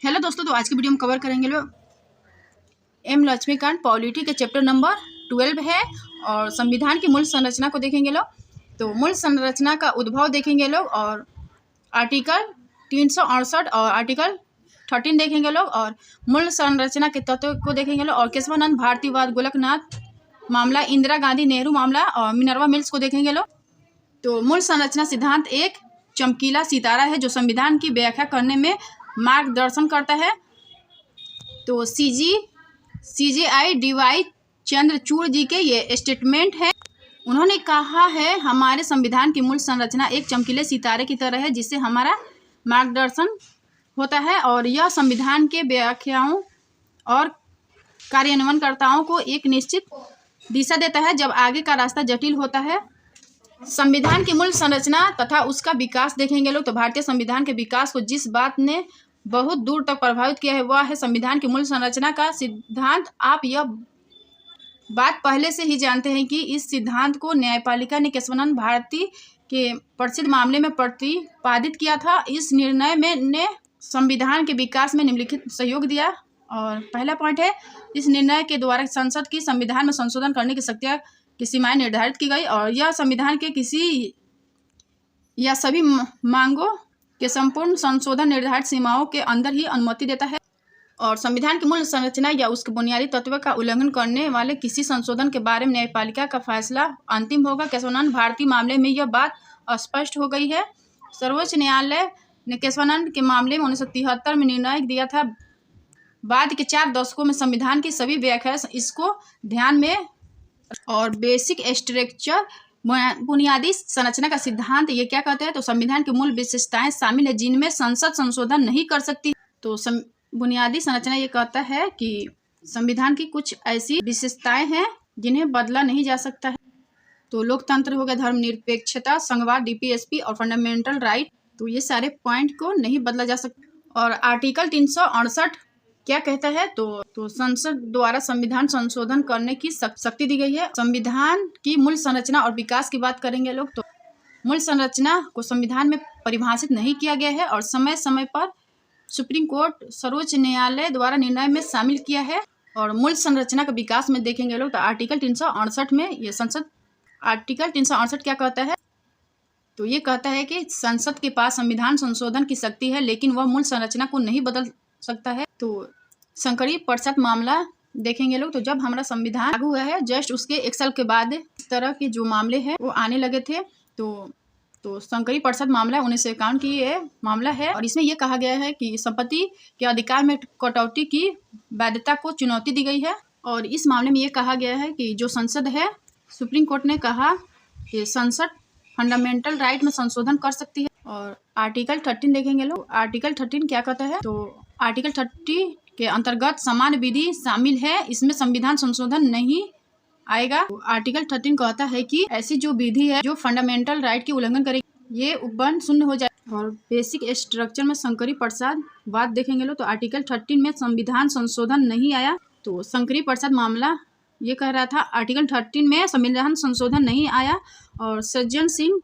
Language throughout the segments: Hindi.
हेलो दोस्तों, तो आज की वीडियो में कवर करेंगे लोग एम लक्ष्मीकांत पॉलिटी के चैप्टर नंबर 12 है और संविधान की मूल संरचना को देखेंगे लोग। तो मूल संरचना का उद्भव देखेंगे लोग और आर्टिकल 368 और आर्टिकल 13 देखेंगे लोग और मूल संरचना के तत्व को देखेंगे लोग और केशवानंद भारतीवाद, गोलकनाथ मामला, इंदिरा गांधी नेहरू मामला और मिनर्वा मिल्स को देखेंगे लोग। तो मूल संरचना सिद्धांत एक चमकीला सितारा है जो संविधान की व्याख्या करने में मार्गदर्शन करता है। तो CGI DY चंद्रचूड़ जी के ये स्टेटमेंट है। उन्होंने कहा है हमारे संविधान की मूल संरचना एक चमकीले सितारे की तरह है जिससे हमारा मार्गदर्शन होता है और यह संविधान के व्याख्याओं और कार्यान्वयनकर्ताओं को एक निश्चित दिशा देता है जब आगे का रास्ता जटिल होता है। संविधान की मूल संरचना तथा उसका विकास देखेंगे लोग। तो भारतीय संविधान के विकास को जिस बात ने बहुत दूर तक प्रभावित किया है वह है संविधान की मूल संरचना का सिद्धांत। आप यह बात पहले से ही जानते हैं कि इस सिद्धांत को न्यायपालिका ने केशवानंद भारती के प्रसिद्ध मामले में प्रतिपादित किया था। इस निर्णय में ने संविधान के विकास में निम्नलिखित सहयोग दिया। और पहला पॉइंट है, इस निर्णय के द्वारा संसद की संविधान में संशोधन करने की शक्तियाँ की सीमाएं निर्धारित की गई और यह संविधान के किसी या सभी मांगों के संपूर्ण संशोधन निर्धारित सीमाओं के अंदर ही अनुमति देता है। और संविधान की मूल संरचना या उसके बुनियादी तत्व का उल्लंघन करने वाले किसी संशोधन के बारे में न्यायपालिका का फैसला अंतिम होगा। केशवानंद भारती मामले में यह बात स्पष्ट हो गई है। सर्वोच्च न्यायालय ने केशवानंद के मामले में 1973 में निर्णय दिया था। बाद के 4 दशकों में संविधान की सभी व्याख्या इसको ध्यान में और बेसिक स्ट्रक्चर बुनियादी संरचना का सिद्धांत ये क्या कहते हैं, तो संविधान की मूल विशेषताएं शामिल है जिनमें संसद संशोधन नहीं कर सकती। तो बुनियादी संरचना ये कहता है कि संविधान की कुछ ऐसी विशेषताएं हैं जिन्हें बदला नहीं जा सकता है। तो लोकतंत्र हो गया, धर्मनिरपेक्षता, संघवाद, DPSP और फंडामेंटल राइट, तो ये सारे पॉइंट को नहीं बदला जा सकता। और आर्टिकल 368 क्या कहता है, तो संसद द्वारा संविधान संशोधन करने की शक्ति दी गई है। संविधान की मूल संरचना और विकास की बात करेंगे लोग। तो मूल संरचना को संविधान में परिभाषित नहीं किया गया है और समय समय पर सुप्रीम कोर्ट, सर्वोच्च न्यायालय द्वारा निर्णय में शामिल किया है। और मूल संरचना का विकास में देखेंगे लोग तो आर्टिकल 368 में ये संसद आर्टिकल 368 क्या कहता है, तो ये कहता है कि संसद के पास संविधान संशोधन की शक्ति है लेकिन वह मूल संरचना को नहीं बदल सकता है। तो शंकरी प्रसाद मामला देखेंगे लोग। तो जब हमारा संविधान लागू हुआ है जस्ट उसके 1 साल के बाद इस तरह के जो मामले हैं वो आने लगे थे। तो शंकरी प्रसाद मामला 1951 की ये मामला है और इसमें यह कहा गया है कि संपत्ति के अधिकार में कटौती की वैधता को चुनौती दी गई है। और इस मामले में ये कहा गया है कि जो संसद है, सुप्रीम कोर्ट ने कहा कि संसद फंडामेंटल राइट में संशोधन कर सकती है। और आर्टिकल 13 देखेंगे लोग। आर्टिकल 13 क्या कहता है, तो आर्टिकल 30 के अंतर्गत समान विधि शामिल है, इसमें संविधान संशोधन नहीं आएगा। तो आर्टिकल 13 कहता है कि ऐसी जो विधि है जो फंडामेंटल राइट की उल्लंघन करेगी ये उपबंध शून्य हो जाए। और बेसिक स्ट्रक्चर में शंकरी प्रसाद बात देखेंगे लोग। तो आर्टिकल 13 में संविधान संशोधन नहीं आया। तो शंकरी प्रसाद मामला ये कह रहा था आर्टिकल 13 में संविधान संशोधन नहीं आया। और सज्जन सिंह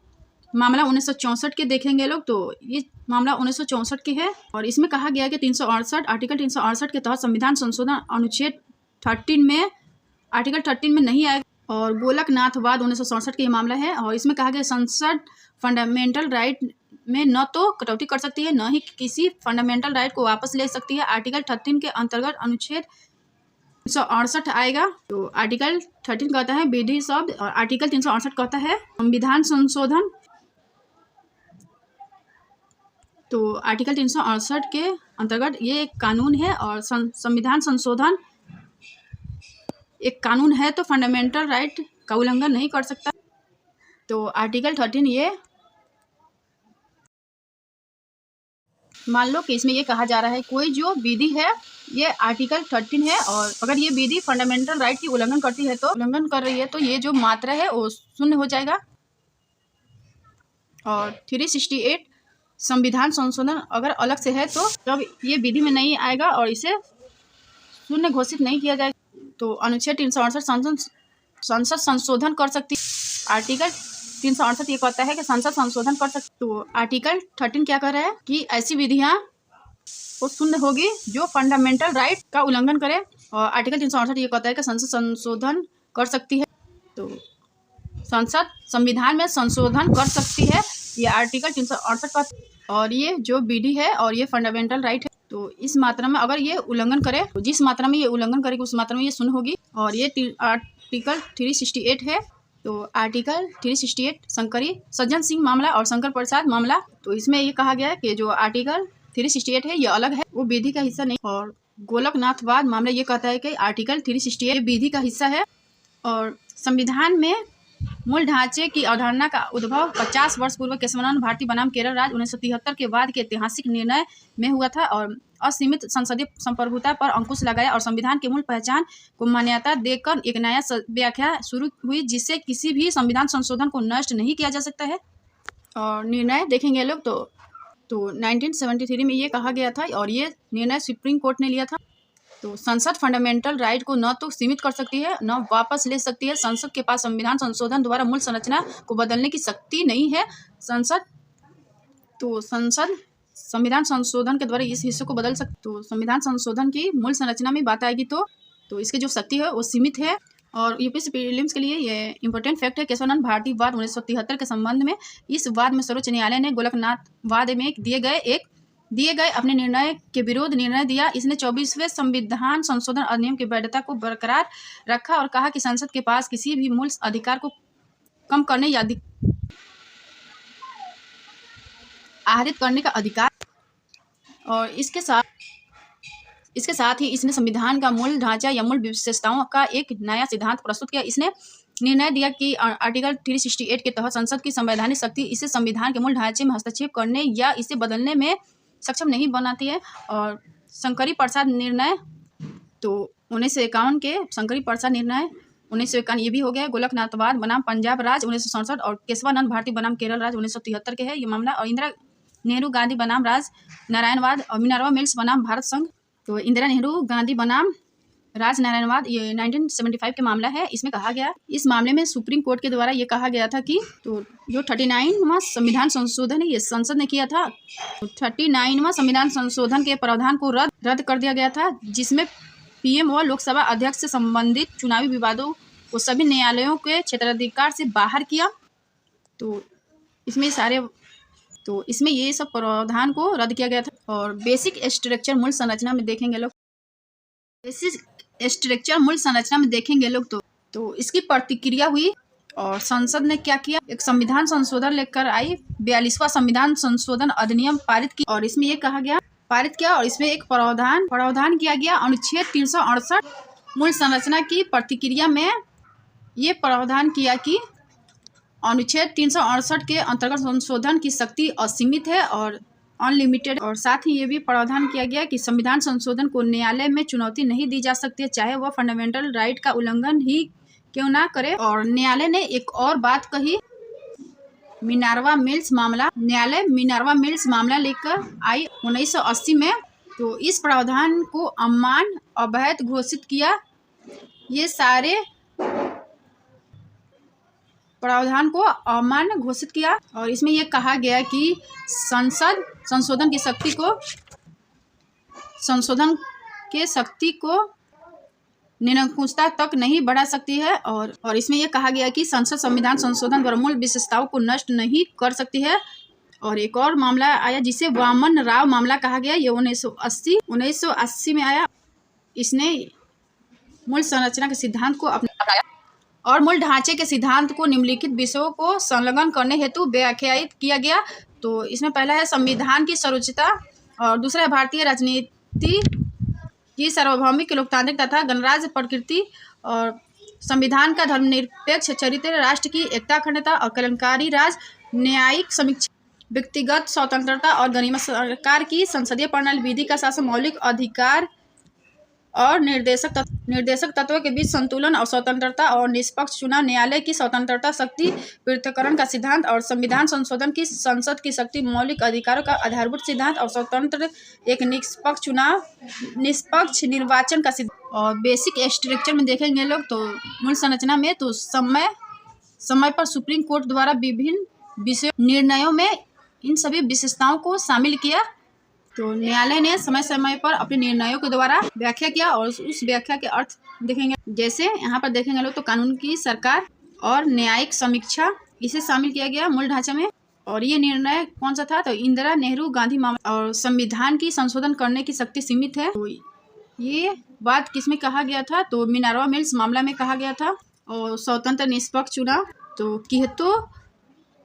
मामला 1964 के देखेंगे लोग। तो ये मामला 1964 के है और इसमें कहा गया कि 368 आर्टिकल 368 के तहत संविधान संशोधन अनुच्छेद 13 में आर्टिकल 13 में नहीं आएगा। और गोलकनाथवाद 1967 का मामला है और इसमें कहा गया संसद फंडामेंटल राइट में न तो कटौती कर सकती है न ही किसी फंडामेंटल राइट को वापस ले सकती है। आर्टिकल 13 के अंतर्गत अनुच्छेद 368 आएगा। तो आर्टिकल 13 कहता है विधि शब्द और आर्टिकल 368 कहता है संविधान संशोधन। तो आर्टिकल 368 के अंतर्गत ये एक कानून है और संविधान संशोधन एक कानून है तो फंडामेंटल राइट का उल्लंघन नहीं कर सकता। तो आर्टिकल 13 ये मान लो कि इसमें ये कहा जा रहा है कोई जो विधि है ये आर्टिकल 13 है और अगर ये विधि फंडामेंटल राइट की उल्लंघन करती है तो उल्लंघन कर रही है तो ये जो मात्रा है वो शून्य हो जाएगा। और 368 संविधान संशोधन अगर अलग से है तो जब ये विधि में नहीं आएगा और इसे शून्य घोषित नहीं किया जाएगा तो अनुच्छेद 368 संसद संशोधन कर सकती है। आर्टिकल 368 ये कहता है कि संसद संशोधन कर सकती। तो आर्टिकल 13 क्या कह रहा है कि ऐसी विधियां को शून्य होगी जो फंडामेंटल राइट का उल्लंघन करे। और आर्टिकल 368 ये कहता है कि संसद संशोधन कर सकती है, तो संसद संविधान में संशोधन कर सकती है, ये आर्टिकल 368 का। और ये जो विधि है और ये फंडामेंटल राइट है, तो इस मात्रा में अगर ये उल्लंघन करे, तो जिस मात्रा में ये उल्लंघन करेगी उस मात्रा में ये शून्य होगी। और ये आर्टिकल 368 है, तो आर्टिकल 368 शंकरी सज्जन सिंह मामला और शंकर प्रसाद मामला, तो इसमें ये कहा गया है कि जो आर्टिकल 368 है ये अलग है, वो विधि का हिस्सा नहीं। और गोलकनाथवाद मामला ये कहता है कि आर्टिकल 368 विधि का हिस्सा है। और संविधान में मूल ढांचे की अवधारणा का उद्भव 50 वर्ष पूर्व केशवानंद भारती बनाम केरल राज्य 1973 के बाद के ऐतिहासिक निर्णय में हुआ था और असीमित संसदीय संप्रभुता पर अंकुश लगाया और संविधान की मूल पहचान को मान्यता देकर एक नया व्याख्या शुरू हुई, जिससे किसी भी संविधान संशोधन को नष्ट नहीं किया जा सकता है। और निर्णय देखेंगे लोग तो 1973 में ये कहा गया था और ये निर्णय सुप्रीम कोर्ट ने लिया था। तो संसद फंडामेंटल राइट को न तो सीमित कर सकती है न वापस ले सकती है। संसद के पास संविधान संशोधन द्वारा मूल संरचना को बदलने की शक्ति नहीं है। संसद संविधान संशोधन के द्वारा इस हिस्से को बदल सकती। तो संविधान संशोधन की मूल संरचना में बात आएगी तो इसकी जो शक्ति है वो सीमित है। और यूपीएससी प्रीलिम्स के लिए ये इंपॉर्टेंट फैक्ट है। केशवानंद भारती वाद 1973 के संबंध में, इस वाद में सर्वोच्च न्यायालय ने गोलकनाथ वाद में दिए गए अपने निर्णय के विरोध निर्णय दिया। इसने 24वें संविधान संशोधन अधिनियम की वैधता को बरकरार रखा और कहा कि संसद के पास किसी भी मूल अधिकार को कम करने या आहरित करने का अधिकार। और इसके साथ ही इसने संविधान का मूल ढांचा या मूल विशेषताओं का एक नया सिद्धांत प्रस्तुत किया। इसने निर्णय दिया कि आर्टिकल 368 के तहत संसद की संवैधानिक शक्ति इसे संविधान के मूल ढांचे में हस्तक्षेप करने या इसे बदलने में सक्षम नहीं बनाती है। और शंकरी प्रसाद निर्णय, तो 1951 के शंकरी प्रसाद निर्णय 1951 ये भी हो गया। गोलकनाथवाद बनाम पंजाब राज्य 1967 और केशवानंद भारती बनाम केरल राज्य 1973 के है ये मामला। और इंदिरा नेहरू गांधी बनाम राज नारायणवाद और मिनर्वा मिल्स बनाम भारत संघ, तो इंदिरा नेहरू गांधी बनाम राज नारायणवाद ये 1975 के मामला है। इसमें कहा गया, इस मामले में सुप्रीम कोर्ट के द्वारा ये कहा गया था कि तो जो 39वां संविधान संशोधन है ये संसद ने किया था। तो 39वां संविधान संशोधन के प्रावधान को रद्द कर दिया गया था, जिसमें पीएम व लोकसभा अध्यक्ष से संबंधित चुनावी विवादों को सभी न्यायालयों के क्षेत्राधिकार से बाहर किया। तो इसमें ये सब प्रावधान को रद्द किया गया था। और बेसिक स्ट्रक्चर मूल संरचना में देखेंगे लोग, तो इसकी प्रतिक्रिया हुई और संसद ने क्या किया, एक संविधान संशोधन लेकर आई, 42वां संविधान संशोधन अधिनियम पारित की। और इसमें ये कहा गया और इसमें एक प्रावधान किया गया अनुच्छेद 368 मूल संरचना की प्रतिक्रिया में ये प्रावधान किया कि अनुच्छेद 368 के अंतर्गत संशोधन की शक्ति असीमित है और अनलिमिटेड। और साथ ही ये भी प्रावधान किया गया कि संविधान संशोधन को न्यायालय में चुनौती नहीं दी जा सकती है, चाहे वह फंडामेंटल राइट का उल्लंघन ही क्यों ना करे। और न्यायालय ने एक और बात कही, मिनर्वा मिल्स मामला लेकर आई 1980 में, तो इस प्रावधान को अमान्य अवैध घोषित किया। ये सारे प्रावधान को अमान्य घोषित किया। और इसमें यह कहा गया कि संसद संशोधन की शक्ति को निरंकुशता तक नहीं बढ़ा सकती है। और इसमें यह कहा गया कि संसद संविधान संशोधन द्वारा मूल विशेषताओं को नष्ट नहीं कर सकती है। और एक और मामला आया जिसे वामन राव मामला कहा गया, ये 1980 में आया। इसने मूल संरचना के सिद्धांत को अपनाया और मूल ढांचे के सिद्धांत को निम्नलिखित विषयों को संलग्न करने हेतु व्याख्यायित किया गया। तो इसमें पहला है संविधान की सर्वोच्चता, और दूसरा है भारतीय राजनीति की सार्वभौमिक लोकतांत्रिक तथा गणराज्य प्रकृति, और संविधान का धर्मनिरपेक्ष चरित्र, राष्ट्र की एकता अखंडता और कल्याणकारी राज, न्यायिक समीक्षा, व्यक्तिगत स्वतंत्रता और गरिमा, सरकार की संसदीय प्रणाली, विधि का शासन, मौलिक अधिकार और निर्देशक तत्वों के बीच संतुलन और स्वतंत्रता, और निष्पक्ष चुनाव, न्यायालय की स्वतंत्रता, शक्ति पृथक्करण का सिद्धांत, और संविधान संशोधन की संसद की शक्ति, मौलिक अधिकारों का आधारभूत सिद्धांत, और स्वतंत्र एक निष्पक्ष निर्वाचन का सिद्धांत। और बेसिक स्ट्रक्चर में देखेंगे लोग तो मूल संरचना में तो समय पर सुप्रीम कोर्ट द्वारा विभिन्न निर्णयों में इन सभी विशेषताओं को शामिल किया तो न्यायालय ने समय समय पर अपने निर्णयों के द्वारा व्याख्या किया और उस व्याख्या के अर्थ देखेंगे। जैसे यहाँ पर देखेंगे लोग तो कानून की सरकार और न्यायिक समीक्षा इसे शामिल किया गया मूल ढांचे में। और ये निर्णय कौन सा था, तो इंदिरा नेहरू गांधी मामला। और संविधान की संशोधन करने की शक्ति सीमित है, तो ये बात किसमें कहा गया था, तो मिनर्वा मिल्स मामला में कहा गया था। और स्वतंत्र निष्पक्ष चुनाव तो किहतो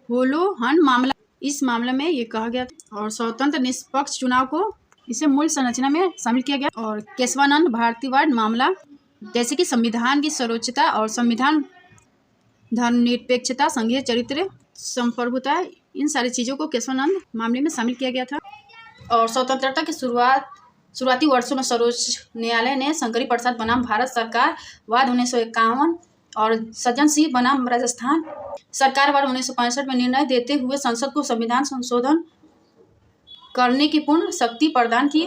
होलोहन मामला, इस मामले में ये कहा गया था। और स्वतंत्र निष्पक्ष चुनाव को इसे मूल संरचना में शामिल किया गया। और केशवानंद भारतीवाद मामला, जैसे कि संविधान की सर्वोच्चता और संविधान धर्मनिरपेक्षता, संघीय चरित्र, संप्रभुता, इन सारी चीज़ों को केशवानंद मामले में शामिल किया गया था। और स्वतंत्रता की शुरुआती वर्षों में सर्वोच्च न्यायालय ने शंकरी प्रसाद बनाम भारत सरकार वाद 1951 और सज्जन सिंह बनाम राजस्थान सरकार वाद 1965 में निर्णय देते हुए संसद को संविधान संशोधन करने की पूर्ण शक्ति प्रदान की।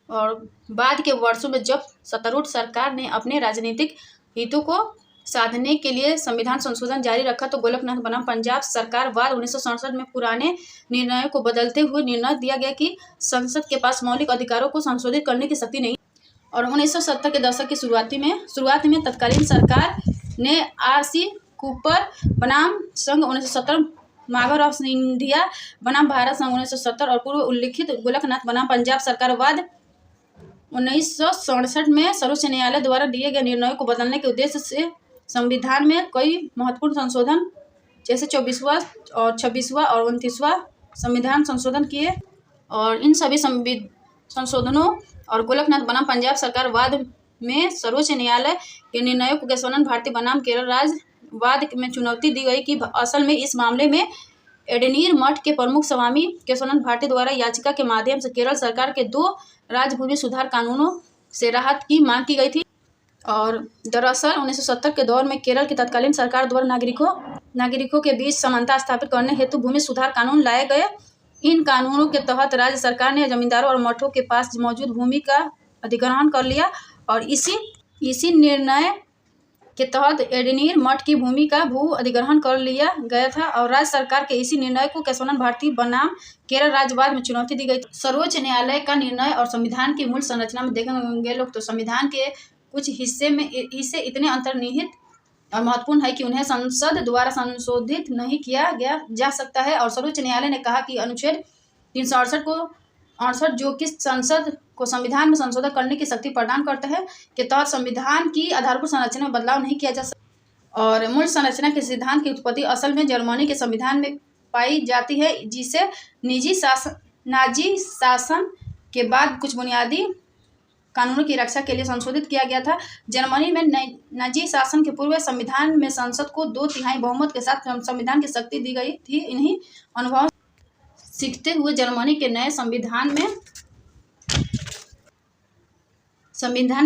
और बाद के वर्षों में जब सत्तारूढ़ सरकार ने अपने राजनीतिक हितों को साधने के लिए संविधान संशोधन जारी रखा, तो गोलकनाथ बनाम पंजाब सरकार वाद 1967 में पुराने निर्णयों को बदलते हुए निर्णय दिया गया कि संसद के पास मौलिक अधिकारों को संशोधित करने की शक्ति नहीं। और 1970 के दशक की शुरुआत में तत्कालीन सरकार ने आर.सी. कूपर बनाम संघ 1970, माघवराव सिंधिया बनाम भारत संघ 1970 और पूर्व उल्लिखित गोलकनाथ बनाम पंजाब सरकार वाद 1967 में सर्वोच्च न्यायालय द्वारा दिए गए निर्णयों को बदलने के उद्देश्य से संविधान में कई महत्वपूर्ण संशोधन, जैसे 24वां और 26वां और 29वां संविधान संशोधन किए। और इन सभी संशोधनों और गोलकनाथ बनाम पंजाब सरकार वाद में सर्वोच्च न्यायालय के निर्णयों को केशवानंद भारती बनाम केरल राज्य वाद में चुनौती दी गई कि असल में इस मामले में एडनीर मठ के प्रमुख स्वामी केशवानंद भारती द्वारा याचिका के माध्यम से केरल सरकार के 2 राजभूमि सुधार कानूनों से राहत की मांग की गई थी। और दरअसल 1970 के दौर में केरल की तत्कालीन सरकार द्वारा नागरिकों के बीच समानता स्थापित करने हेतु भूमि सुधार कानून लाए गए। इन कानूनों के तहत राज्य सरकार ने जमींदारों और मठों के पास मौजूद भूमि का अधिग्रहण कर लिया। और इसी निर्णय के तहत एडनीर मठ की भूमि का भू अधिग्रहण कर लिया गया था। और राज्य सरकार के इसी निर्णय को केशवानंद भारती बनाम केरल राज्यवाद में चुनौती दी गई। सर्वोच्च न्यायालय का निर्णय और संविधान की मूल संरचना में देखेंगे लोग तो संविधान के कुछ हिस्से इतने अंतर्निहित और महत्वपूर्ण है कि उन्हें संसद द्वारा संशोधित नहीं किया जा सकता है। और सर्वोच्च न्यायालय ने कहा कि अनुच्छेद 368 जो कि संसद को संविधान में संशोधन करने की शक्ति प्रदान करता है के तहत संविधान की आधारभूत संरचना में बदलाव नहीं किया जा सकता। और मूल संरचना के सिद्धांत की उत्पत्ति असल में जर्मनी के संविधान में पाई जाती है, जिसे नाजी शासन के बाद कुछ बुनियादी कानूनों की रक्षा के लिए संशोधित किया गया था। जर्मनी में नाजी शासन के पूर्व संविधान में संसद को 2/3 बहुमत के साथ संविधान की शक्ति दी गई थी। इन्हीं अनुभव सीखते हुए जर्मनी के नए संविधान में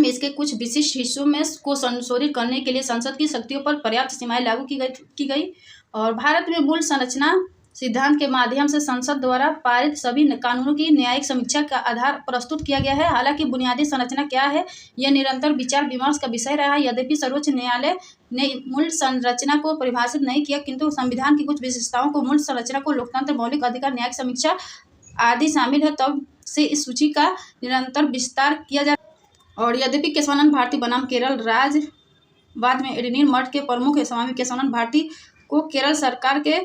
इसके कुछ विशिष्ट हिस्सों में को संशोधित करने के लिए संसद की शक्तियों पर पर्याप्त सीमाएं लागू की गई। और भारत में मूल संरचना सिद्धांत के माध्यम से संसद द्वारा पारित सभी कानूनों की न्यायिक समीक्षा का आधार प्रस्तुत किया गया है। हालांकि बुनियादी संरचना क्या है यह निरंतर विचार विमर्श का विषय रहा है। यद्यपि सर्वोच्च न्यायालय ने मूल संरचना को परिभाषित नहीं किया, किंतु संविधान की कुछ विशेषताओं को मूल संरचना को लोकतंत्र, मौलिक अधिकार, न्यायिक समीक्षा आदि शामिल है, तब से इस सूची का निरंतर विस्तार किया जा। और यद्यपि केशवानंद भारती बनाम केरल राज्यवाद में एडनीर मठ के प्रमुख स्वामी केशवानंद भारती को केरल सरकार के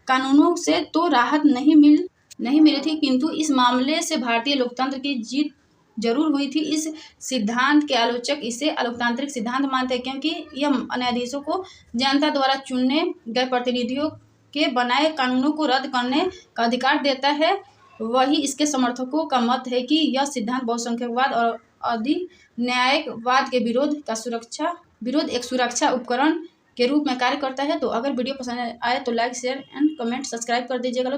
कानूनों से तो राहत नहीं मिली थी, किंतु इस मामले से भारतीय लोकतंत्र की जीत जरूर हुई थी। इस सिद्धांत के आलोचक इसे अलोकतांत्रिक सिद्धांत मानते हैं, क्योंकि यह न्यायाधीशों को जनता द्वारा चुने गए प्रतिनिधियों के बनाए कानूनों को रद्द करने का अधिकार देता है। वही इसके समर्थकों का मत है कि यह सिद्धांत बहुसंख्यकवाद और अधिन्यायवाद के विरोध एक सुरक्षा उपकरण के रूप में कार्य करता है। तो अगर वीडियो पसंद आए तो like, share and comment, subscribe कर दीजिएगा।